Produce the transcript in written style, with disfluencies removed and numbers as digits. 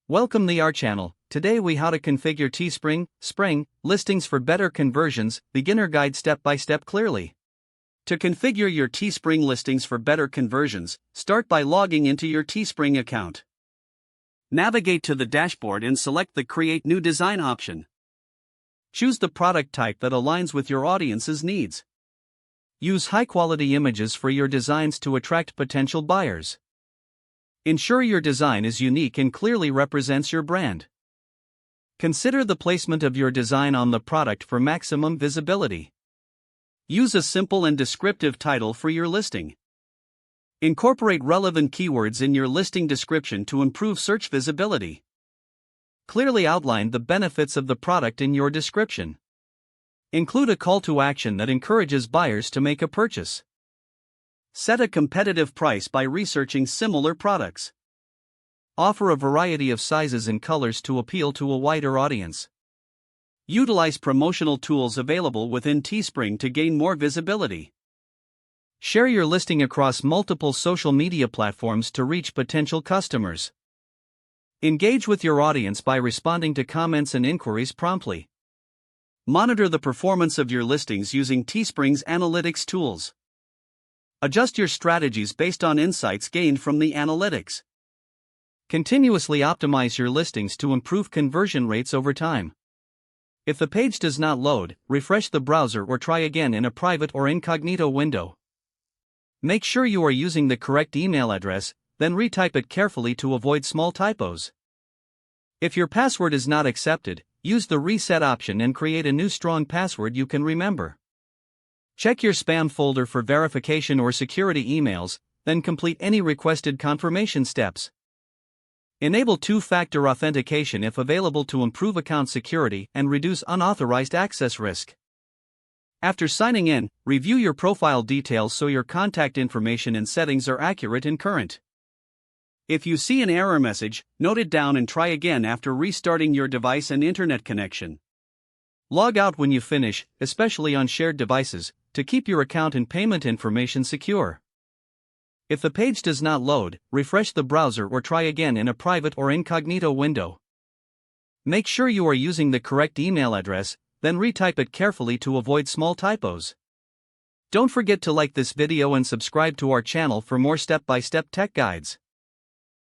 Welcome to our channel. Today we how to configure Teespring listings for better conversions, beginner guide step by step clearly. To configure your Teespring listings for better conversions, start by logging into your Teespring account. Navigate to the dashboard and select the Create New Design option. Choose the product type that aligns with your audience's needs. Use high-quality images for your designs to attract potential buyers. Ensure your design is unique and clearly represents your brand. Consider the placement of your design on the product for maximum visibility. Use a simple and descriptive title for your listing. Incorporate relevant keywords in your listing description to improve search visibility. Clearly outline the benefits of the product in your description. Include a call to action that encourages buyers to make a purchase. Set a competitive price by researching similar products. Offer a variety of sizes and colors to appeal to a wider audience. Utilize promotional tools available within Teespring to gain more visibility. Share your listing across multiple social media platforms to reach potential customers. Engage with your audience by responding to comments and inquiries promptly. Monitor the performance of your listings using Teespring's analytics tools. Adjust your strategies based on insights gained from the analytics. Continuously optimize your listings to improve conversion rates over time. If the page does not load, refresh the browser or try again in a private or incognito window. Make sure you are using the correct email address, then retype it carefully to avoid small typos. If your password is not accepted, use the reset option and create a new strong password you can remember. Check your spam folder for verification or security emails, then complete any requested confirmation steps. Enable two-factor authentication if available to improve account security and reduce unauthorized access risk. After signing in, review your profile details so your contact information and settings are accurate and current. If you see an error message, note it down and try again after restarting your device and internet connection. Log out when you finish, especially on shared devices, to keep your account and payment information secure. If the page does not load, refresh the browser or try again in a private or incognito window. Make sure you are using the correct email address, then retype it carefully to avoid small typos. Don't forget to like this video and subscribe to our channel for more step-by-step tech guides.